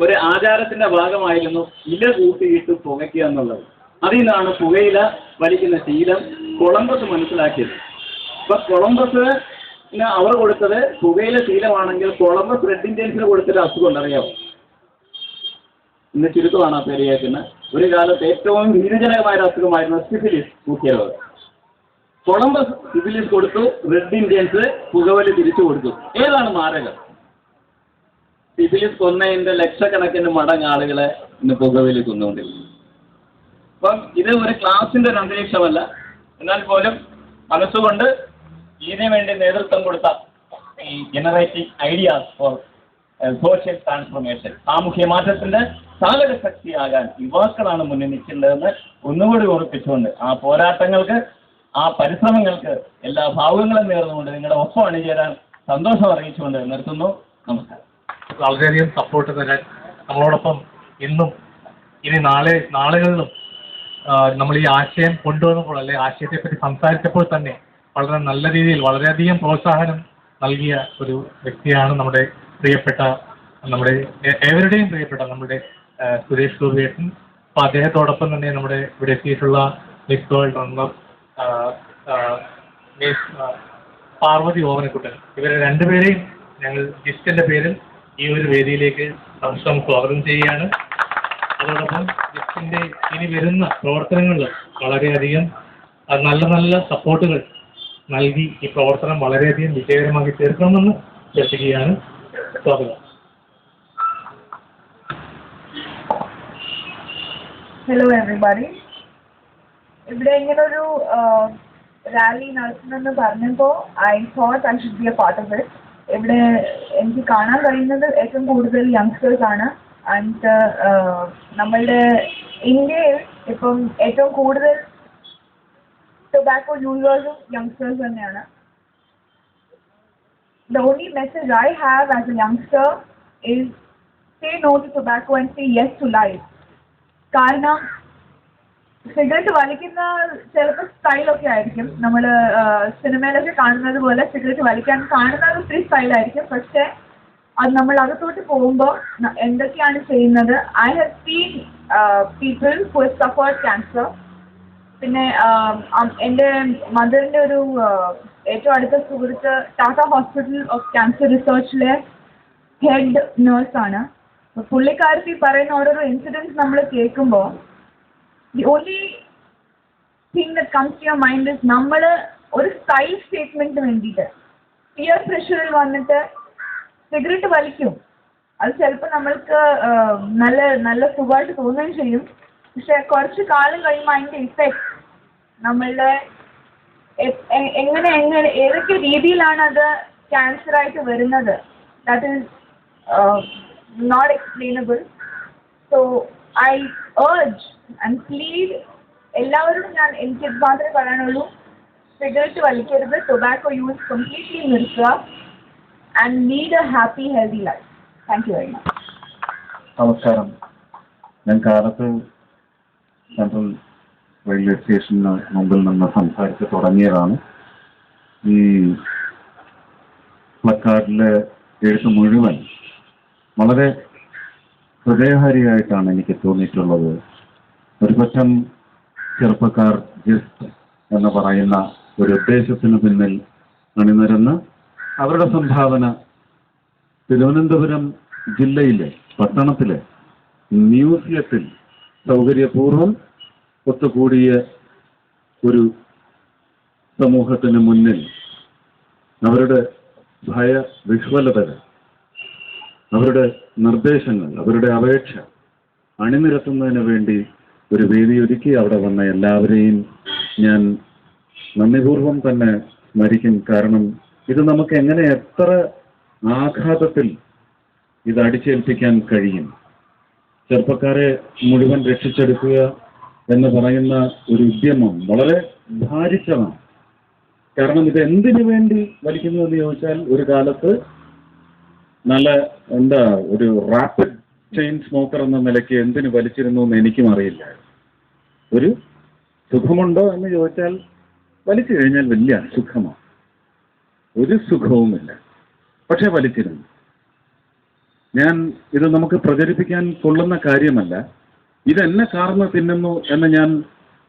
ഒരു ആചാരത്തിന്റെ ഭാഗമായിരുന്നു ഇല കൂട്ടിയിട്ട് പുകയ്ക്കുക എന്നുള്ളത്. അതിൽ നിന്നാണ് പുകയില വലിക്കുന്ന ശീലം കൊളംബസ് മനസ്സിലാക്കിയത്. അപ്പൊ കൊളംബസിന് അവർ കൊടുത്തത് പുകയില ശീലമാണെങ്കിൽ കൊളംബസ് റെഡ് ഇന്ത്യൻസിന് കൊടുത്തൊരു അസുഖം ഉണ്ടറിയാമോ? ഇന്ന് ചുരുക്കമാണ് ആ പേര് കേൾക്കുന്നത്. ഒരു കാലത്ത് ഏറ്റവും ഭീരുജനകമായ അസുഖമായിരുന്നു സിഫിലിസ് മുഖ്യരോഗം. കൊളംബസ് സിഫിലിസ് കൊടുത്തു, റെഡ് ഇന്ത്യൻസ് പുകവലി തിരിച്ചു കൊടുത്തു. ഏതാണ് മാരകം? സിഫിലിസ് കൊന്നതിന്റെ ലക്ഷക്കണക്കിന് മടങ്ങ് ആളുകളെ ഇന്ന് പുകവലി കൊന്നുകൊണ്ടിരിക്കുന്നു. അപ്പം ഇത് ഒരു ക്ലാസിന്റെ ഒരു അന്തരീക്ഷമല്ല. എന്നാൽ പോലും മനസ്സുകൊണ്ട് ഇതിനു വേണ്ടി നേതൃത്വം കൊടുത്ത ഈ generating ideas four social transformation, സാമൂഹ്യ മാറ്റത്തിന്റെ ചാലക ശക്തിയാകാൻ യുവാക്കളാണ് മുന്നിൽ നിൽക്കേണ്ടതെന്ന് ഒന്നുകൂടി ഓർപ്പിച്ചുകൊണ്ട് ആ പോരാട്ടങ്ങൾക്ക്, ആ പരിശ്രമങ്ങൾക്ക് എല്ലാ ഭാവുകങ്ങളും നേർന്നുകൊണ്ട് നിങ്ങളുടെ ഒപ്പം അണിചേരാൻ സന്തോഷം അറിയിച്ചുകൊണ്ട് നിർത്തുന്നു. നമസ്കാരം. വളരെയധികം സപ്പോർട്ട് തരാൻ നമ്മളോടൊപ്പം ഇന്നും ഇനി നാളുകളിലും നമ്മൾ ഈ ആശയം കൊണ്ടുവന്നപ്പോൾ, അല്ലെ ആശയത്തെപ്പറ്റി സംസാരിച്ചപ്പോൾ തന്നെ വളരെ നല്ല രീതിയിൽ വളരെയധികം പ്രോത്സാഹനം നൽകിയ ഒരു വ്യക്തിയാണ് നമ്മുടെ പ്രിയപ്പെട്ട, നമ്മുടെ ഏവരുടെയും പ്രിയപ്പെട്ട നമ്മുടെ സുരേഷ് ഗോപിയേട്ടൻ. അപ്പോൾ അദ്ദേഹത്തോടൊപ്പം തന്നെ നമ്മുടെ ഇവിടെ എത്തിയിട്ടുള്ള Miss World runner Miss Parvathy Omanakuttan, ഇവരെ രണ്ടുപേരെയും ഞങ്ങൾ ജിസ്റ്റിന്റെ പേരിൽ ഈ ഒരു വേദിയിലേക്ക് സംശയം സ്വാഗതം ചെയ്യുകയാണ്. അതോടൊപ്പം ജിസ്റ്റിന്റെ ഇനി വരുന്ന പ്രവർത്തനങ്ങളിൽ വളരെയധികം നല്ല നല്ല സപ്പോർട്ടുകൾ നൽകി ഈ പ്രവർത്തനം വളരെയധികം വിജയകരമാക്കി തീർക്കണമെന്ന് അഭ്യർത്ഥിക്കുകയാണ്. സ്വാഗതം. Hello everybody. ഇവിടെ ഇങ്ങനൊരു റാലി നടത്തുന്നെന്ന് പറഞ്ഞപ്പോൾ I thought I should be A part of it. ഇവിടെ എനിക്ക് കാണാൻ കഴിയുന്നത് ഏറ്റവും കൂടുതൽ യങ്സ്റ്റേഴ്സ് ആണ്. ആൻഡ് നമ്മളുടെ ഇന്ത്യയിൽ ഇപ്പം ഏറ്റവും കൂടുതൽ ടൊബാക്കോ യൂസേഴ്സും യങ്സ്റ്റേഴ്സ് തന്നെയാണ്. The only message I have as a youngster is say no to tobacco and say yes to life. കാരണം സിഗരറ്റ് വലിക്കുന്ന ചിലപ്പോൾ സ്റ്റൈലൊക്കെ ആയിരിക്കും, നമ്മൾ സിനിമയിലൊക്കെ കാണുന്നത് പോലെ സിഗരറ്റ് വലിക്കാൻ കാണുന്നത് ഒത്തിരി സ്റ്റൈലായിരിക്കും. പക്ഷേ അത് നമ്മൾ അകത്തോട്ട് പോകുമ്പോൾ എന്തൊക്കെയാണ് ചെയ്യുന്നത്? I have seen people who have suffered cancer. പിന്നെ എൻ്റെ മദറിൻ്റെ ഒരു ഏറ്റവും അടുത്ത സുഹൃത്ത് ടാറ്റ ഹോസ്പിറ്റൽ ഓഫ് ക്യാൻസർ റിസർച്ചിലെ ഹെഡ് നേഴ്സാണ്. പുള്ളിക്കാരത്തി പറയുന്ന ഓരോരോ ഇൻസിഡൻസ് നമ്മൾ കേൾക്കുമ്പോൾ the only thing that comes to your mind is നമ്മൾ ഒരു സ്റ്റൈൽ സ്റ്റേറ്റ്മെൻറ്റിന് വേണ്ടിയിട്ട് പിയർ പ്രഷറിൽ വന്നിട്ട് സിഗരറ്റ് വലിക്കും. അത് ചിലപ്പോൾ നമ്മൾക്ക് നല്ല നല്ല സുഖമായിട്ട് തോന്നുകയും ചെയ്യും. പക്ഷെ കുറച്ച് കാലം കഴിയുമ്പോൾ അതിൻ്റെ ഇഫക്റ്റ് നമ്മളുടെ എങ്ങനെ ഏതൊക്കെ രീതിയിലാണ് അത് ക്യാൻസറായിട്ട് വരുന്നത്, that is not explainable. So I urge and plead എല്ലാവരോടും എനിക്ക് ഇത് മാത്രമേ പറയാനുള്ളൂ, സിഗരറ്റ് വലിക്കരുത്, ടൊബാക്കോ യൂസ് കംപ്ലീറ്റ്ലി നിർത്തുക and lead a happy healthy life. Thank you very much. നമസ്കാരം. ഞാൻ കാലത്ത് സെൻട്രൽ റെയിൽവേ സ്റ്റേഷന് മുമ്പിൽ നിന്ന് സംസാരിച്ച് തുടങ്ങിയതാണ്. ഈ പ്ലക്കാർഡിലെ എഴുത്ത് മുഴുവൻ വളരെ ഹൃദയഹാരിയായിട്ടാണ് എനിക്ക് തോന്നിയിട്ടുള്ളത്. ഒരു പറ്റം ചെറുപ്പക്കാർ ജസ്റ്റ് എന്ന് പറയുന്ന ഒരു ഉദ്ദേശത്തിന് പിന്നിൽ അണിനിരന്ന് അവരുടെ സംഭാവന തിരുവനന്തപുരം ജില്ലയിലെ പട്ടണത്തിലെ മ്യൂസിയത്തിൽ സൗകര്യപൂർവ്വം ഒത്തുകൂടിയ ഒരു സമൂഹത്തിന് മുന്നിൽ അവരുടെ ഭയവിഹ്വലതകൾ, അവരുടെ നിർദ്ദേശങ്ങൾ, അവരുടെ അപേക്ഷ അണിനിരത്തുന്നതിന് വേണ്ടി ഒരു വേദിയൊരുക്കി അവിടെ വന്ന എല്ലാവരെയും ഞാൻ നന്ദിപൂർവം തന്നെ സ്മരിക്കും. കാരണം ഇത് നമുക്ക് എങ്ങനെ എത്ര ആഘാതത്തിൽ ഇത് അടിച്ചേൽപ്പിക്കാൻ കഴിയും. ചെറുപ്പക്കാരെ മുഴുവൻ രക്ഷിച്ചെടുക്കുക എന്ന് പറയുന്ന ഒരു ഉദ്യമം വളരെ ഭാരിച്ചതാണ്. കാരണം ഇത് എന്തിനു വേണ്ടി വലിക്കുന്നു എന്ന് ചോദിച്ചാൽ, ഒരു കാലത്ത് നല്ല ഒരു റാപ്പിഡ് ചെയിൻ സ്മോക്കർ എന്ന നിലയ്ക്ക് എന്തിനു വലിച്ചിരുന്നു എന്ന് എനിക്കും അറിയില്ല. ഒരു സുഖമുണ്ടോ എന്ന് ചോദിച്ചാൽ വലിച്ചു കഴിഞ്ഞാൽ വലിയ അസുഖമാണ്, ഒരു സുഖവുമില്ല. പക്ഷെ വലിച്ചിരുന്നു. ഇത് നമുക്ക് പ്രചരിപ്പിക്കാൻ കൊള്ളുന്ന കാര്യമല്ല. ഇതെന്നെ കാർന്ന് തിന്നുന്നു എന്ന് ഞാൻ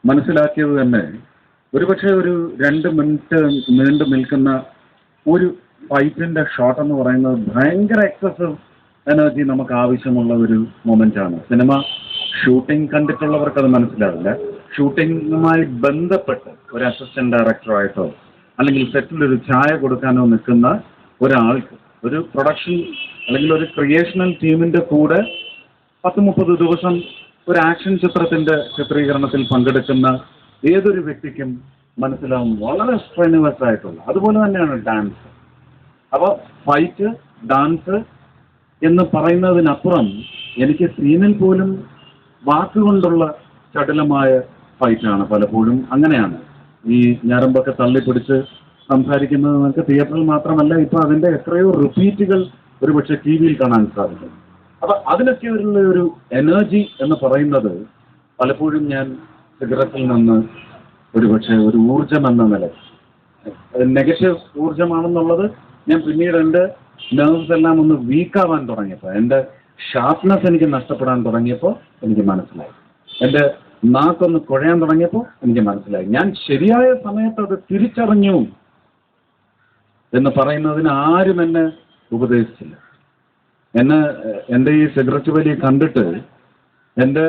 മനസ്സിലാക്കിയത് തന്നെ ഒരുപക്ഷെ ഒരു 2 മിനിറ്റ് നീണ്ടു നിൽക്കുന്ന ഒരു ഫൈറ്റിന്റെ ഷോട്ട് എന്ന് പറയുന്നത് ഭയങ്കര എക്സസീവ് എനർജി നമുക്ക് ആവശ്യമുള്ള ഒരു മൊമെന്റ് ആണ്. സിനിമ ഷൂട്ടിംഗ് കണ്ടിട്ടുള്ളവർക്ക് അത് മനസ്സിലാവില്ല. ഷൂട്ടിങ്ങുമായി ബന്ധപ്പെട്ട് ഒരു അസിസ്റ്റന്റ് ഡയറക്ടറായിട്ടോ അല്ലെങ്കിൽ സെറ്റിൽ ഒരു ചായ കൊടുക്കാനോ നിൽക്കുന്ന ഒരാൾക്ക് ഒരു പ്രൊഡക്ഷൻ അല്ലെങ്കിൽ ഒരു ക്രിയേഷണൽ ടീമിന്റെ കൂടെ 10-30 ദിവസം ഒരു ആക്ഷൻ ചിത്രത്തിന്റെ ചിത്രീകരണത്തിൽ പങ്കെടുക്കുന്ന ഏതൊരു വ്യക്തിക്കും മനസ്സിലാവും വളരെ സ്ട്രെനുവസ് ആയിട്ടുള്ള. അതുപോലെ തന്നെയാണ് ഡാൻസ്. അപ്പോൾ ഫൈറ്റ്, ഡാൻസ് എന്ന് പറയുന്നതിനപ്പുറം എനിക്ക് സീനിൽ പോലും വാക്കുകൊണ്ടുള്ള ചടുലമായ ഫൈറ്റാണ് പലപ്പോഴും. അങ്ങനെയാണ് ഈ ഞരമ്പൊക്കെ തള്ളിപ്പിടിച്ച് സംസാരിക്കുന്നത്. നമുക്ക് തിയേറ്ററിൽ മാത്രമല്ല, ഇപ്പോൾ അതിൻ്റെ എത്രയോ റിപ്പീറ്റുകൾ ഒരുപക്ഷെ ടി വിയിൽ കാണാൻ സാധിക്കും. അപ്പം അതിനൊക്കെ ഒരു എനർജി എന്ന് പറയുന്നത് പലപ്പോഴും ഞാൻ സിഗരറ്റിൽ നിന്ന് ഒരുപക്ഷെ ഒരു ഊർജം എന്ന നില, നെഗറ്റീവ് ഊർജമാണെന്നുള്ളത് ഞാൻ പിന്നീട് എൻ്റെ നെർവ്സ് എല്ലാം ഒന്ന് വീക്കാവാൻ തുടങ്ങിയപ്പോൾ, എൻ്റെ ഷാർപ്നെസ് എനിക്ക് നഷ്ടപ്പെടാൻ തുടങ്ങിയപ്പോൾ എനിക്ക് മനസ്സിലായി. എൻ്റെ നാക്കൊന്ന് കുഴയാൻ തുടങ്ങിയപ്പോൾ എനിക്ക് മനസ്സിലായി. ഞാൻ ശരിയായ സമയത്ത് അത് തിരിച്ചറിഞ്ഞു എന്ന് പറയുന്നതിന് ആരും എന്നെ ഉപദേശിച്ചില്ല. എൻ്റെ ഈ സിഗരറ്റ് വലി കണ്ടിട്ട് എൻ്റെ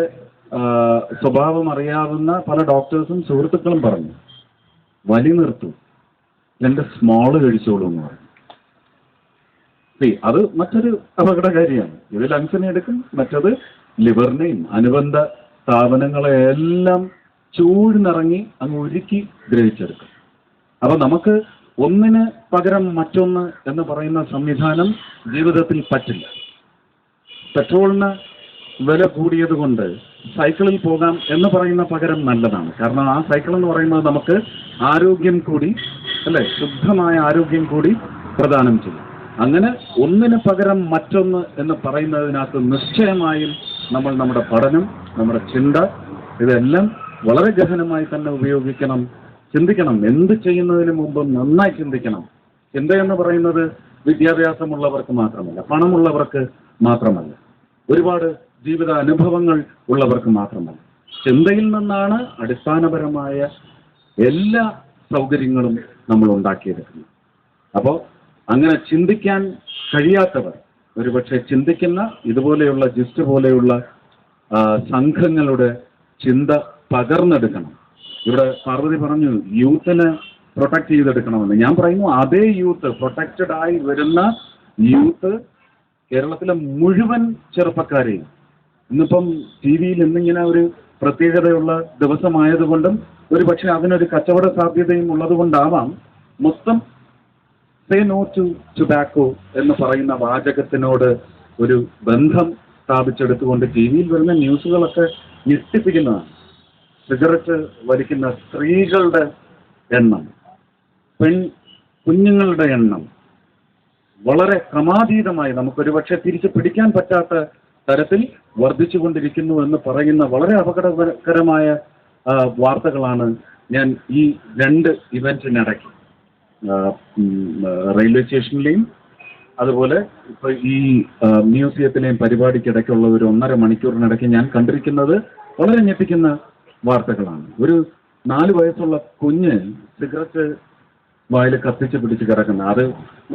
സ്വഭാവം അറിയാവുന്ന പല ഡോക്ടേഴ്സും സുഹൃത്തുക്കളും പറഞ്ഞു, വലി നിർത്തൂ, എൻ്റെ സ്മോള് കഴിച്ചോളൂ എന്ന് പറഞ്ഞു. അത് മറ്റൊരു അപകടകാരിയാണ്. ഇത് ലങ്സിനെ എടുക്കും, മറ്റത് ലിവറിനെയും അനുബന്ധ സ്ഥാപനങ്ങളെയെല്ലാം ചൂഴ്ന്നിറങ്ങി അങ്ങ് ഉരുക്കി ഗ്രഹിച്ചെടുക്കും. അപ്പൊ നമുക്ക് ഒന്നിന് പകരം മറ്റൊന്ന് എന്ന് പറയുന്ന സംവിധാനം ജീവിതത്തിൽ പറ്റില്ല. പെട്രോളിന് വില കൂടിയത് കൊണ്ട് സൈക്കിളിൽ പോകാം എന്ന് പറയുന്ന പകരം നല്ലതാണ്. കാരണം ആ സൈക്കിൾ എന്ന് പറയുന്നത് നമുക്ക് ആരോഗ്യം കൂടി, അല്ലെ, ശുദ്ധമായ ആരോഗ്യം കൂടി പ്രദാനം ചെയ്യും. അങ്ങനെ ഒന്നിന് പകരം മറ്റൊന്ന് എന്ന് പറയുന്നതിനകത്ത് നിശ്ചയമായും നമ്മൾ നമ്മുടെ പഠനം, നമ്മുടെ ചിന്ത, ഇതെല്ലാം വളരെ ഗഹനമായി തന്നെ ഉപയോഗിക്കണം, ചിന്തിക്കണം. എന്ത് ചെയ്യുന്നതിന് മുമ്പ് നന്നായി ചിന്തിക്കണം. ചിന്ത എന്ന് പറയുന്നത് വിദ്യാഭ്യാസമുള്ളവർക്ക് മാത്രമല്ല, പണമുള്ളവർക്ക് മാത്രമല്ല, ഒരുപാട് ജീവിത അനുഭവങ്ങൾ ഉള്ളവർക്ക് മാത്രമല്ല. ചിന്തയിൽ നിന്നാണ് അടിസ്ഥാനപരമായ എല്ലാ സൗകര്യങ്ങളും നമ്മൾ ഉണ്ടാക്കിയെടുക്കുന്നത്. അപ്പോൾ അങ്ങനെ ചിന്തിക്കാൻ കഴിയാത്തവർ ഒരുപക്ഷെ ചിന്തിക്കുന്ന ഇതുപോലെയുള്ള ജിസ്റ്റ് പോലെയുള്ള സംഘങ്ങളുടെ ചിന്ത പകർന്നെടുക്കണം. ഇവിടെ പാർവതി പറഞ്ഞു യൂത്തിനെ പ്രൊട്ടക്ട് ചെയ്തെടുക്കണമെന്ന്. ഞാൻ പറയുന്നു അതേ യൂത്ത്, പ്രൊട്ടക്റ്റഡ് ആയി വരുന്ന യൂത്ത് കേരളത്തിലെ മുഴുവൻ ചെറുപ്പക്കാരെയും, ഇന്നിപ്പം ടി വിയിൽ ഇന്നിങ്ങനെ ഒരു പ്രത്യേകതയുള്ള ദിവസമായതുകൊണ്ടും ഒരു പക്ഷേ അതിനൊരു കച്ചവട സാധ്യതയും ഉള്ളതുകൊണ്ടാവാം മൊത്തം സേ നോ ടു ടുബാക്കോ എന്ന് പറയുന്ന വാചകത്തിനോട് ഒരു ബന്ധം സ്ഥാപിച്ചെടുത്തുകൊണ്ട് ടി വിയിൽ വരുന്ന ന്യൂസുകളൊക്കെ ഞെട്ടിപ്പിക്കുന്നതാണ്. സിഗരറ്റ് വലിക്കുന്ന സ്ത്രീകളുടെ എണ്ണം, കുഞ്ഞുങ്ങളുടെ എണ്ണം വളരെ ക്രമാതീതമായി നമുക്കൊരു പക്ഷേ തിരിച്ച് പിടിക്കാൻ പറ്റാത്ത തരത്തിൽ വർദ്ധിച്ചുകൊണ്ടിരിക്കുന്നു എന്ന് പറയുന്ന വളരെ അപകടകരമായ വാർത്തകളാണ് ഞാൻ ഈ 2 ഇവന്റിനിടയ്ക്ക്, റെയിൽവേ സ്റ്റേഷനിലെയും അതുപോലെ ഇപ്പോൾ ഈ മ്യൂസിയത്തിലെയും പരിപാടിക്കിടയ്ക്കുള്ള ഒരു 1.5 മണിക്കൂറിനിടയ്ക്ക് ഞാൻ കണ്ടിരിക്കുന്നത് വളരെ ഞെട്ടിക്കുന്ന വാർത്തകളാണ്. ഒരു 4 വയസ്സുള്ള കുഞ്ഞ് സിഗരറ്റ് വായിൽ കത്തിച്ച് പിടിച്ച് കിടക്കുന്ന, അത്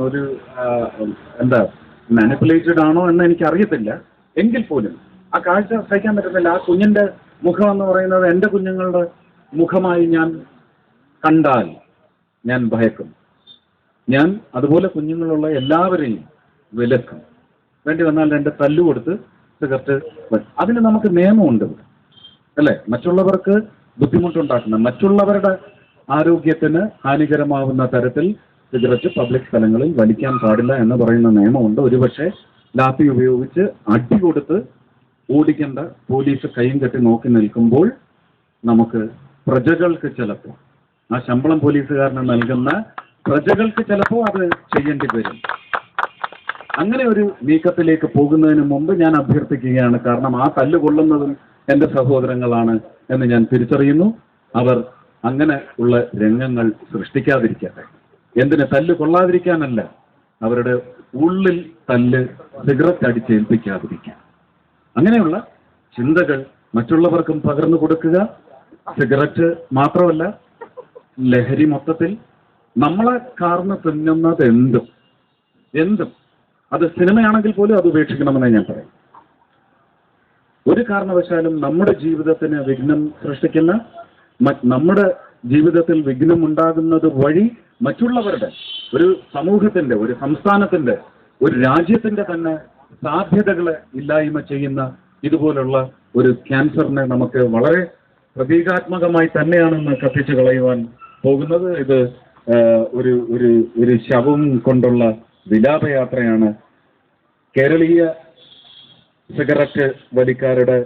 ഒരു എന്താ മാനിപ്പുലേറ്റഡ് ആണോ എന്ന് എനിക്കറിയത്തില്ല, എങ്കിൽ പോലും ആ കാഴ്ച സഹിക്കാൻ പറ്റുന്നില്ല. ആ കുഞ്ഞിൻ്റെ മുഖം എന്ന് പറയുന്നത് എൻ്റെ കുഞ്ഞുങ്ങളുടെ മുഖമായി ഞാൻ കണ്ടാൽ ഞാൻ ഭയക്കും. ഞാൻ അതുപോലെ കുഞ്ഞുങ്ങളുള്ള എല്ലാവരെയും വിലക്കും. വേണ്ടി വന്നാൽ 2 തല്ലുകൊടുത്ത് സിഗരറ്റ്, അതിന് നമുക്ക് നിയമമുണ്ട് അല്ലേ? മറ്റുള്ളവർക്ക് ബുദ്ധിമുട്ടുണ്ടാക്കുന്ന, മറ്റുള്ളവരുടെ ആരോഗ്യത്തിന് ഹാനികരമാവുന്ന തരത്തിൽ സിഗരറ്റ് പബ്ലിക് സ്ഥലങ്ങളിൽ വലിക്കാൻ പാടില്ല എന്ന് പറയുന്ന നിയമമുണ്ട്. ഒരുപക്ഷെ ലാത്തി ഉപയോഗിച്ച് അടി കൊടുത്ത് ഓടിക്കേണ്ട പോലീസ് കൈയും കെട്ടി നോക്കി നിൽക്കുമ്പോൾ നമുക്ക് പ്രജകൾക്ക് ചിലപ്പോൾ, ആ ശമ്പളം പോലീസുകാരന് നൽകുന്ന പ്രജകൾക്ക് ചിലപ്പോൾ അത് ചെയ്യേണ്ടി വരും. അങ്ങനെ ഒരു നീക്കത്തിലേക്ക് പോകുന്നതിന് മുമ്പ് ഞാൻ അഭ്യർത്ഥിക്കുകയാണ്. കാരണം ആ തല്ല് കൊള്ളുന്നതും എൻ്റെ സഹോദരങ്ങളാണ് എന്ന് ഞാൻ തിരിച്ചറിയുന്നു. അവർ അങ്ങനെ ഉള്ള രംഗങ്ങൾ സൃഷ്ടിക്കാതിരിക്കട്ടെ. എന്തിന്? തല്ല് കൊള്ളാതിരിക്കാനല്ല, അവരുടെ ഉള്ളിൽ തല്ല്, സിഗരറ്റ് അടിച്ചേൽപ്പിക്കാതിരിക്കുക. അങ്ങനെയുള്ള ചിന്തകൾ മറ്റുള്ളവർക്കും പകർന്നു കൊടുക്കുക. സിഗരറ്റ് മാത്രമല്ല, ലഹരി മൊത്തത്തിൽ നമ്മളെ കാർന്ന് തിന്നുന്നത് എന്തും അത് സിനിമയാണെങ്കിൽ പോലും അത് ഉപേക്ഷിക്കണമെന്ന് ഞാൻ പറയും. ഒരു കാരണവശാലും നമ്മുടെ ജീവിതത്തിന് വിഘ്നം സൃഷ്ടിക്കുന്ന, നമ്മുടെ ജീവിതത്തിൽ വിഘ്നം ഉണ്ടാകുന്നത് വഴി മറ്റുള്ളവരുടെ, ഒരു സമൂഹത്തിന്റെ, ഒരു സംസ്ഥാനത്തിന്റെ, ഒരു രാജ്യത്തിന്റെ തന്നെ സാധ്യതകളെ ഇല്ലായ്മ ചെയ്യുന്ന ഇതുപോലുള്ള ഒരു ക്യാൻസറിനെ നമുക്ക് വളരെ പ്രതീകാത്മകമായി തന്നെയാണെന്ന് കത്തിച്ചു കളയുവാൻ പോകുന്നത്. ഇത് ഒരു ശവം കൊണ്ടുള്ള വിലാപയാത്രയാണ്. കേരളീയ സിഗരറ്റ് വലിക്കാരുടെ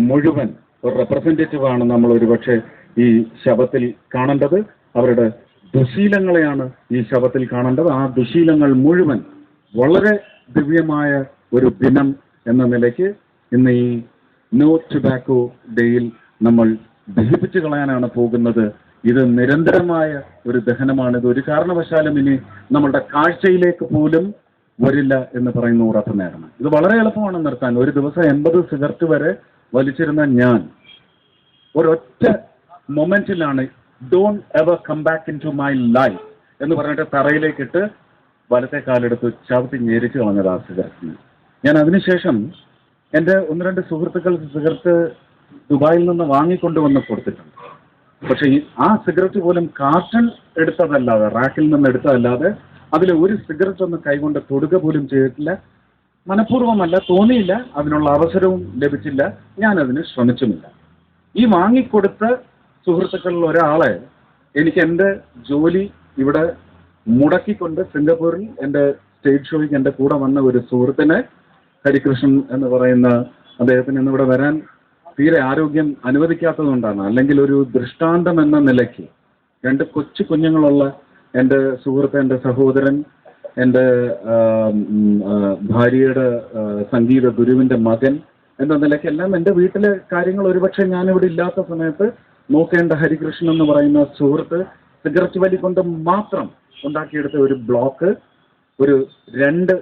മുഴുവൻ ഒരു റെപ്രസെന്റേറ്റീവാണ് നമ്മൾ ഒരുപക്ഷെ ഈ ശവത്തിൽ കാണേണ്ടത്. അവരുടെ ദുശീലങ്ങളെയാണ് ഈ ശവത്തിൽ കാണേണ്ടത്. ആ ദുശീലങ്ങൾ മുഴുവൻ വളരെ ദിവ്യമായ ഒരു ദിനം എന്ന നിലയ്ക്ക് ഇന്ന് ഈ നോ ടൊബാക്കോ ഡേയിൽ നമ്മൾ ദഹിപ്പിച്ചു കളയാനാണ് പോകുന്നത്. ഇത് നിരന്തരമായ ഒരു ദഹനമാണ്. ഇത് ഒരു കാരണവശാലും ഇനി നമ്മളുടെ കാഴ്ചയിലേക്ക് പോലും വരില്ല എന്ന് പറയുന്ന ഉറപ്പ് നേടണം. ഇത് വളരെ എളുപ്പമാണ് നിർത്താൻ. ഒരു ദിവസം 80 സിഗരറ്റ് വരെ വലിച്ചിരുന്ന ഞാൻ ഒരൊറ്റ മൊമെന്റിലാണ് don't ever come back into my life എന്ന് പറഞ്ഞിട്ട് തറയിലേക്കിട്ട് വലത്തെ കാലെടുത്ത് ചവിട്ടി ഞെരിച്ച് കളഞ്ഞത് ആ സിഗരറ്റിന്. ഞാൻ അതിനുശേഷം എൻ്റെ 1-2 സുഹൃത്തുക്കൾ സിഗരറ്റ് ദുബായിൽ നിന്ന് വാങ്ങിക്കൊണ്ടുവന്ന് കൊടുത്തിട്ടുണ്ട്. പക്ഷേ ആ സിഗരറ്റ് പോലും കാർട്ടൺ എടുത്തതല്ലാതെ, റാക്കിൽ നിന്ന് എടുത്തതല്ലാതെ അതിൽ ഒരു സിഗരറ്റ് ഒന്ന് കൈകൊണ്ട് തൊടുക പോലും ചെയ്തിട്ടില്ല. മനഃപൂർവ്വമല്ല, തോന്നിയില്ല, അതിനുള്ള അവസരവും ലഭിച്ചില്ല, ഞാനതിന് ശ്രമിച്ചുമില്ല. ഈ വാങ്ങിക്കൊടുത്ത സുഹൃത്തുക്കളിൽ ഒരാളെ എനിക്ക് എൻ്റെ ജോലി ഇവിടെ മുടക്കിക്കൊണ്ട് സിംഗപ്പൂരിൽ എൻ്റെ സ്റ്റേജ് ഷോയ്ക്ക് എൻ്റെ കൂടെ വന്ന ഒരു സുഹൃത്തിനെ, ഹരികൃഷ്ണൻ എന്ന് പറയുന്ന അദ്ദേഹത്തിന് ഇന്നിവിടെ വരാൻ തീരെ ആരോഗ്യം അനുവദിക്കാത്തതുകൊണ്ടാണ്. അല്ലെങ്കിൽ ഒരു ദൃഷ്ടാന്തം എന്ന നിലയ്ക്ക് 2 കൊച്ചു കുഞ്ഞുങ്ങളുള്ള എൻ്റെ സുഹൃത്ത്, എൻ്റെ സഹോദരൻ, എൻ്റെ ഭാര്യയുടെ സംഗീത ഗുരുവിൻ്റെ മകൻ എന്ന നിലയ്ക്കെല്ലാം എൻ്റെ വീട്ടിലെ കാര്യങ്ങൾ ഒരുപക്ഷെ ഞാനിവിടെ ഇല്ലാത്ത സമയത്ത് നോക്കേണ്ട ഹരികൃഷ്ണൻ എന്ന് പറയുന്ന സുഹൃത്ത് സിഗരറ്റ് വലി കൊണ്ട് മാത്രം ഉണ്ടാക്കിയെടുത്ത ഒരു ബ്ലോക്ക്, ഒരു 2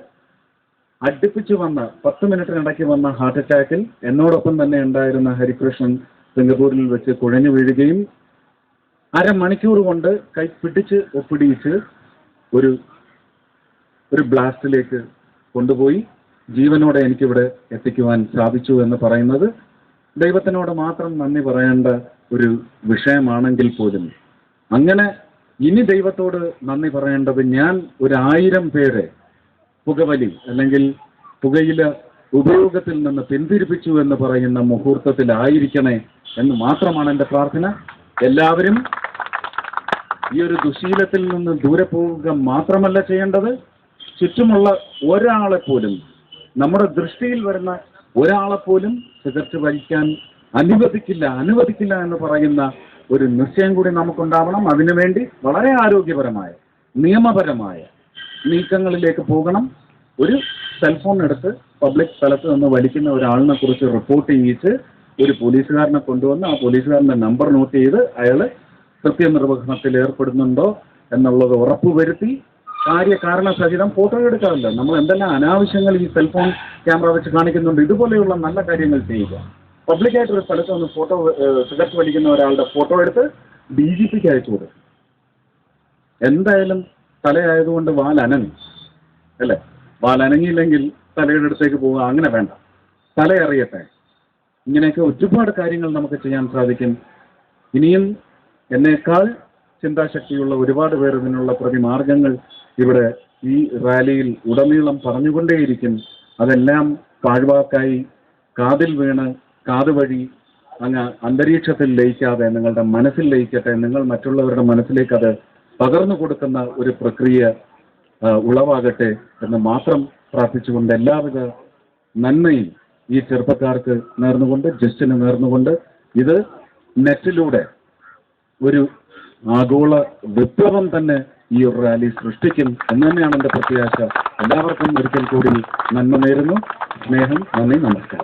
അടുപ്പിച്ച് വന്ന 10 മിനിറ്റിനിടയ്ക്ക് വന്ന ഹാർട്ട് അറ്റാക്കിൽ എന്നോടൊപ്പം തന്നെ ഉണ്ടായിരുന്ന ഹരികൃഷ്ണൻ സിംഗപ്പൂരിൽ വെച്ച് കുഴഞ്ഞു വീഴുകയും അരമണിക്കൂർ കൊണ്ട് കൈ പിടിച്ച് ഒപ്പിടിയിച്ച് ഒരു ബ്ലാസ്റ്റിലേക്ക് കൊണ്ടുപോയി ജീവനോടെ എനിക്കിവിടെ എത്തിക്കുവാൻ സാധിച്ചു എന്ന് പറയുന്നത് ദൈവത്തിനോട് മാത്രം നന്ദി പറയേണ്ട ഒരു വിഷയമാണെങ്കിൽ പോലും, അങ്ങനെ ഇനി ദൈവത്തോട് നന്ദി പറയേണ്ടത് ഞാൻ 1000 പേരെ പുകവലി അല്ലെങ്കിൽ പുകയില ഉപയോഗത്തിൽ നിന്ന് പിന്തിരിപ്പിച്ചു എന്ന് പറയുന്ന മുഹൂർത്തത്തിലായിരിക്കണേ എന്ന് മാത്രമാണ് എൻ്റെ പ്രാർത്ഥന. എല്ലാവരും ഈ ഒരു ദുശീലത്തിൽ നിന്ന് ദൂരെ പോവുക മാത്രമല്ല ചെയ്യേണ്ടത്, ചുറ്റുമുള്ള ഒരാളെപ്പോലും, നമ്മുടെ ദൃഷ്ടിയിൽ വരുന്ന ഒരാളെപ്പോലും സിഗരറ്റ് വലിക്കാൻ അനുവദിക്കില്ല എന്ന് പറയുന്ന ഒരു നിശ്ചയം കൂടി നമുക്കുണ്ടാവണം. അതിനുവേണ്ടി വളരെ ആരോഗ്യപരമായ, നിയമപരമായ നീക്കങ്ങളിലേക്ക് പോകണം. ഒരു സെൽഫോൺ എടുത്ത് പബ്ലിക് സ്ഥലത്ത് നിന്ന് വലിക്കുന്ന ഒരാളിനെ കുറിച്ച് റിപ്പോർട്ട് ചെയ്യിച്ച് ഒരു പോലീസുകാരനെ കൊണ്ടുവന്ന് ആ പോലീസുകാരൻ്റെ നമ്പർ നോട്ട് ചെയ്ത് അയാൾ കൃത്യനിർവഹണത്തിൽ ഏർപ്പെടുന്നുണ്ടോ എന്നുള്ളത് ഉറപ്പുവരുത്തി കാര്യകാരണസഹിതം ഫോട്ടോ എടുക്കാറില്ല. നമ്മൾ എന്തെല്ലാം അനാവശ്യങ്ങൾ ഈ സെൽഫോൺ ക്യാമറ വെച്ച് കാണിക്കുന്നുണ്ട്. ഇതുപോലെയുള്ള നല്ല കാര്യങ്ങൾ ചെയ്യുക. പബ്ലിക്കായിട്ടൊരു സ്ഥലത്ത് ഒന്ന് സിഗരറ്റ് വലിക്കുന്ന ഒരാളുടെ ഫോട്ടോ എടുത്ത് DGPക്ക് അയച്ചു കൊടുക്കും. എന്തായാലും തലയായതുകൊണ്ട് വാലനങ്ങി അല്ലേ, വാലനങ്ങിയില്ലെങ്കിൽ തലയുടെ അടുത്തേക്ക് പോവുക, അങ്ങനെ വേണ്ട, തലയറിയട്ടെ. ഇങ്ങനെയൊക്കെ ഒരുപാട് കാര്യങ്ങൾ നമുക്ക് ചെയ്യാൻ സാധിക്കും. ഇനിയും എന്നേക്കാൾ ചിന്താശക്തിയുള്ള ഒരുപാട് പേർ ഇതിനുള്ള പ്രതിമാർഗങ്ങൾ ഇവിടെ ഈ റാലിയിൽ ഉടനീളം പറഞ്ഞുകൊണ്ടേയിരിക്കും. അതെല്ലാം പാഴ്വാക്കായി കാതിൽ വീണ് കാത് വഴി അങ്ങ് അന്തരീക്ഷത്തിൽ ലയിക്കാതെ നിങ്ങളുടെ മനസ്സിൽ ലയിക്കട്ടെ. നിങ്ങൾ മറ്റുള്ളവരുടെ മനസ്സിലേക്ക് അത് പകർന്നു കൊടുക്കുന്ന ഒരു പ്രക്രിയ ഉളവാകട്ടെ എന്ന് മാത്രം പ്രാർത്ഥിച്ചുകൊണ്ട് എല്ലാവിധ നന്മയും ഈ ചെറുപ്പക്കാർക്ക് നേർന്നുകൊണ്ട്, ജസ്റ്റിന് നേർന്നുകൊണ്ട്, ഇത് നെറ്റിലൂടെ ഒരു ആഗോള വിപ്ലവം തന്നെ ഈ ഒരു റാലി സൃഷ്ടിക്കും എന്ന് തന്നെയാണ് എൻ്റെ പ്രത്യാശ. എല്ലാവർക്കും ഒരിക്കൽ കൂടി നന്മ നേരുന്നു. സ്നേഹം, നന്ദി, നമസ്കാരം.